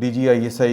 DGISA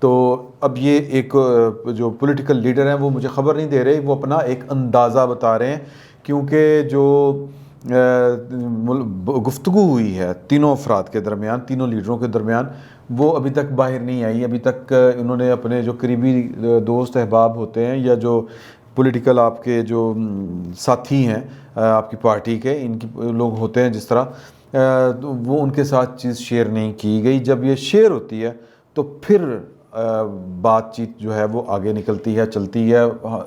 تو اب یہ ایک جو پولیٹیکل لیڈر ہیں وہ مجھے خبر نہیں دے رہے، وہ اپنا ایک اندازہ بتا رہے ہیں، کیونکہ جو گفتگو ہوئی ہے تینوں افراد کے درمیان، تینوں لیڈروں کے درمیان، وہ ابھی تک باہر نہیں آئی۔ ابھی تک انہوں نے اپنے جو قریبی دوست احباب ہوتے ہیں یا جو پولیٹیکل آپ کے جو ساتھی ہیں آپ کی پارٹی کے، ان کی لوگ ہوتے ہیں جس طرح، وہ ان کے ساتھ چیز شیئر نہیں کی گئی۔ جب یہ شیئر ہوتی ہے تو پھر بات چیت جو ہے وہ آگے نکلتی ہے، چلتی ہے،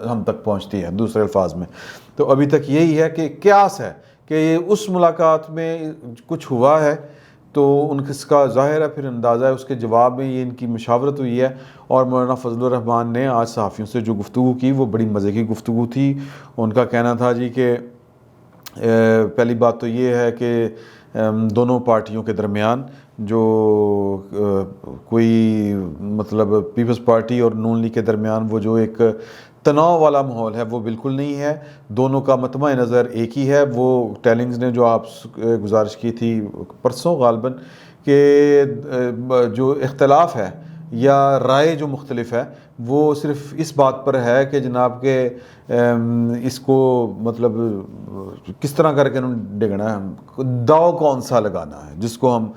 ہم تک پہنچتی ہے دوسرے الفاظ میں۔ تو ابھی تک یہی ہے کہ قیاس ہے کہ اس ملاقات میں کچھ ہوا ہے، تو ان کا ظاہر ہے پھر اندازہ ہے، اس کے جواب میں یہ ان کی مشاورت ہوئی ہے۔ اور مولانا فضل الرحمان نے آج صحافیوں سے جو گفتگو کی وہ بڑی مزے کی گفتگو تھی۔ ان کا کہنا تھا جی کہ پہلی بات تو یہ ہے کہ دونوں پارٹیوں کے درمیان جو کوئی مطلب پیپلز پارٹی اور نون لیگ کے درمیان وہ جو ایک تناؤ والا ماحول ہے وہ بالکل نہیں ہے، دونوں کا مطمع نظر ایک ہی ہے۔ وہ ٹیلنگز نے جو آپ گزارش کی تھی پرسوں غالباً کہ جو اختلاف ہے یا رائے جو مختلف ہے وہ صرف اس بات پر ہے کہ جناب کہ اس کو مطلب کس طرح کر کے ڈگنا ہے، داؤ کون سا لگانا ہے، جس کو ہم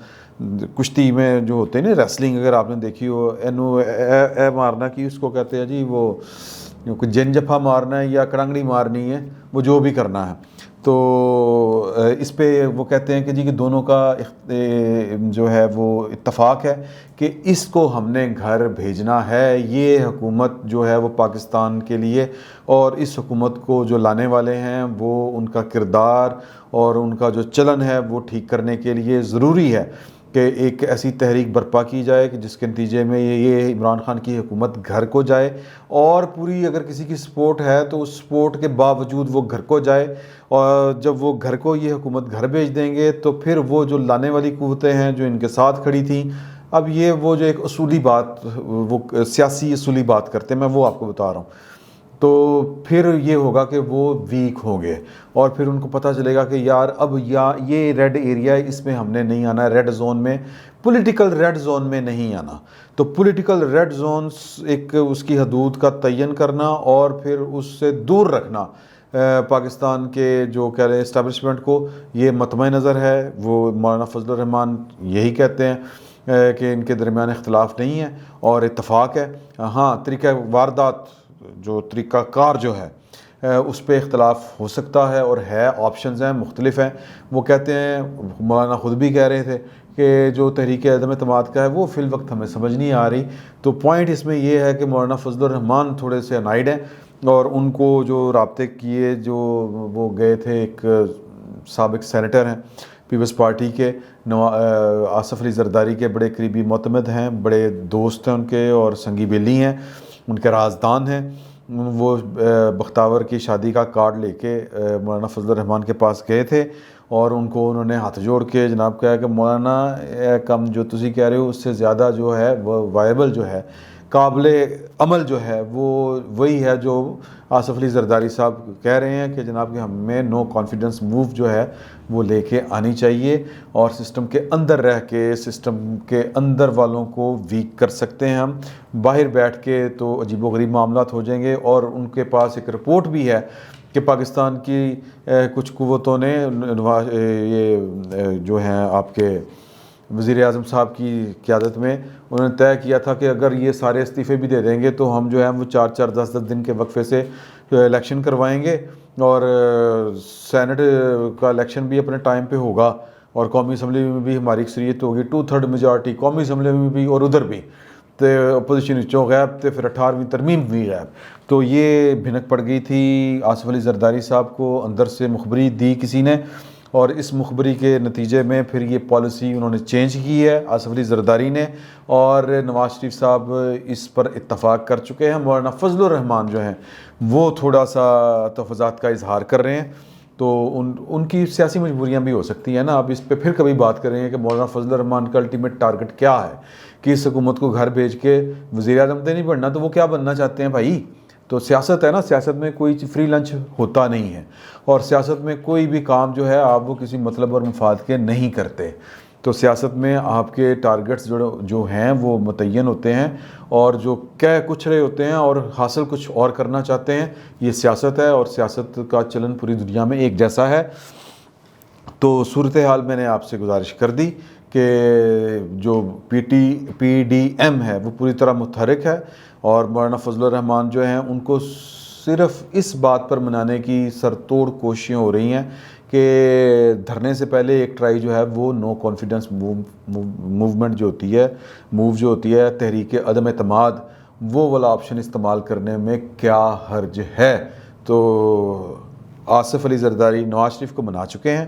کشتی میں جو ہوتے ہیں نا ریسلنگ، اگر آپ نے دیکھی ہو، اے مارنا کی اس کو کہتے ہیں جی، وہ کوئی جن جفا مارنا ہے یا کرنگڑی مارنی ہے، وہ جو بھی کرنا ہے۔ تو اس پہ وہ کہتے ہیں کہ جی کہ دونوں کا جو ہے وہ اتفاق ہے کہ اس کو ہم نے گھر بھیجنا ہے۔ یہ حکومت جو ہے وہ پاکستان کے لیے اور اس حکومت کو جو لانے والے ہیں وہ ان کا کردار اور ان کا جو چلن ہے وہ ٹھیک کرنے کے لیے ضروری ہے کہ ایک ایسی تحریک برپا کی جائے کہ جس کے نتیجے میں یہ عمران خان کی حکومت گھر کو جائے، اور پوری اگر کسی کی سپورٹ ہے تو اس سپورٹ کے باوجود وہ گھر کو جائے، اور جب وہ گھر کو یہ حکومت گھر بھیج دیں گے تو پھر وہ جو لانے والی قوتیں ہیں جو ان کے ساتھ کھڑی تھیں، اب یہ وہ جو ایک اصولی بات، وہ سیاسی اصولی بات کرتے ہیں، میں وہ آپ کو بتا رہا ہوں، تو پھر یہ ہوگا کہ وہ ویک ہوں گے، اور پھر ان کو پتہ چلے گا کہ یار اب یا یہ ریڈ ایریا ہے، اس میں ہم نے نہیں آنا، ریڈ زون میں، پولیٹیکل ریڈ زون میں نہیں آنا۔ تو پولیٹیکل ریڈ زونز ایک اس کی حدود کا تعین کرنا اور پھر اس سے دور رکھنا پاکستان کے جو کہہ رہے اسٹیبلشمنٹ کو، یہ مطمع نظر ہے۔ وہ مولانا فضل الرحمان یہی کہتے ہیں کہ ان کے درمیان اختلاف نہیں ہے اور اتفاق ہے۔ ہاں، طریقہ واردات، جو طریقہ کار جو ہے اس پہ اختلاف ہو سکتا ہے اور ہے، آپشنز ہیں، مختلف ہیں۔ وہ کہتے ہیں، مولانا خود بھی کہہ رہے تھے کہ جو تحریک عدم اعتماد کا ہے وہ فی الوقت ہمیں سمجھ نہیں آ رہی۔ تو پوائنٹ اس میں یہ ہے کہ مولانا فضل الرحمان تھوڑے سے انائڈ ہیں، اور ان کو جو رابطے کیے، جو وہ گئے تھے، ایک سابق سینیٹر ہیں پیپلز پارٹی کے، آصف علی زرداری کے بڑے قریبی معتمد ہیں، بڑے دوست ہیں ان کے اور سنگی بیلی ہیں، ان کے رازدان ہیں۔ وہ بختاور کی شادی کا کارڈ لے کے مولانا فضل الرحمان کے پاس گئے تھے، اور ان کو انہوں نے ہاتھ جوڑ کے جناب کہا کہ مولانا کم جو تسی کہہ رہے ہو اس سے زیادہ جو ہے وہ وائبل جو ہے، قابل عمل جو ہے وہ وہی ہے جو آصف علی زرداری صاحب کہہ رہے ہیں کہ جناب کہ ہمیں نو کانفیڈنس موو جو ہے وہ لے کے آنی چاہیے، اور سسٹم کے اندر رہ کے سسٹم کے اندر والوں کو ویک کر سکتے ہیں ہم، باہر بیٹھ کے تو عجیب و غریب معاملات ہو جائیں گے۔ اور ان کے پاس ایک رپورٹ بھی ہے کہ پاکستان کی کچھ قوتوں نے یہ جو ہیں آپ کے وزیر اعظم صاحب کی قیادت میں انہوں نے طے کیا تھا کہ اگر یہ سارے استعفے بھی دے دیں گے تو ہم جو ہیں وہ 4-4 10-10 دن کے وقفے سے الیکشن کروائیں گے، اور سینٹ کا الیکشن بھی اپنے ٹائم پہ ہوگا، اور قومی اسمبلی میں بھی ہماری اکثریت ہوگی 2/3 میجارٹی قومی اسمبلی میں بھی اور ادھر بھی، تو اپوزیشن وچوں غائب، تو پھر 18ویں ترمیم بھی غائب۔ تو یہ بھنک پڑ گئی تھی آصف علی زرداری صاحب کو، اندر سے مخبری دی کسی نے، اور اس مخبری کے نتیجے میں پھر یہ پالیسی انہوں نے چینج کی ہے آصف علی زرداری نے، اور نواز شریف صاحب اس پر اتفاق کر چکے ہیں۔ مولانا فضل الرحمان جو ہیں وہ تھوڑا سا تفضات کا اظہار کر رہے ہیں، تو ان کی سیاسی مجبوریاں بھی ہو سکتی ہیں نا۔ اب اس پہ پھر کبھی بات کریں گے کہ مولانا فضل الرحمان کا الٹیمیٹ ٹارگٹ کیا ہے، کہ اس حکومت کو گھر بھیج کے وزیر اعظم تو نہیں بننا، تو وہ کیا بننا چاہتے ہیں بھائی؟ تو سیاست ہے نا، سیاست میں کوئی فری لنچ ہوتا نہیں ہے، اور سیاست میں کوئی بھی کام جو ہے آپ وہ کسی مطلب اور مفاد کے نہیں کرتے۔ تو سیاست میں آپ کے ٹارگٹس جو ہیں وہ متعین ہوتے ہیں اور جو کہہ کچھ رہے ہوتے ہیں اور حاصل کچھ اور کرنا چاہتے ہیں. یہ سیاست ہے اور سیاست کا چلن پوری دنیا میں ایک جیسا ہے. تو صورتحال میں نے آپ سے گزارش کر دی کہ جو پی ڈی ایم ہے وہ پوری طرح متحرک ہے اور مولانا فضل الرحمان جو ہیں ان کو صرف اس بات پر منانے کی سر توڑ کوششیں ہو رہی ہیں کہ دھرنے سے پہلے ایک ٹرائی جو ہے وہ نو کانفیڈنس موومنٹ جو ہوتی ہے تحریک عدم اعتماد، وہ والا آپشن استعمال کرنے میں کیا حرج ہے. تو آصف علی زرداری نواز شریف کو منا چکے ہیں.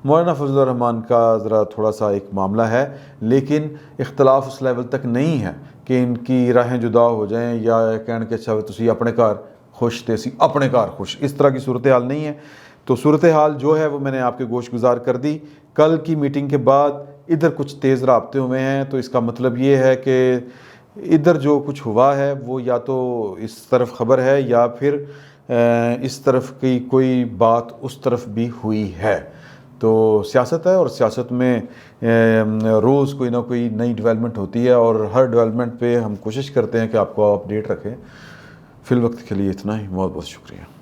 مولانا فضل الرحمان کا ذرا تھوڑا سا ایک معاملہ ہے، لیکن اختلاف اس لیول تک نہیں ہے کہ ان کی راہیں جدا ہو جائیں یا کہنے کہ اچھا تسی اپنے گھر خوش تے سی اپنے گھر خوش، اس طرح کی صورتحال نہیں ہے. تو صورتحال جو ہے وہ میں نے آپ کے گوش گزار کر دی. کل کی میٹنگ کے بعد ادھر کچھ تیز رابطے ہوئے ہیں، تو اس کا مطلب یہ ہے کہ ادھر جو کچھ ہوا ہے وہ یا تو اس طرف خبر ہے یا پھر اس طرف کی کوئی بات اس طرف بھی ہوئی ہے. تو سیاست ہے اور سیاست میں روز کوئی نہ کوئی نئی ڈیولپمنٹ ہوتی ہے اور ہر ڈیولپمنٹ پہ ہم کوشش کرتے ہیں کہ آپ کو اپڈیٹ رکھیں. فی الوقت کے لیے اتنا ہی. بہت بہت شکریہ.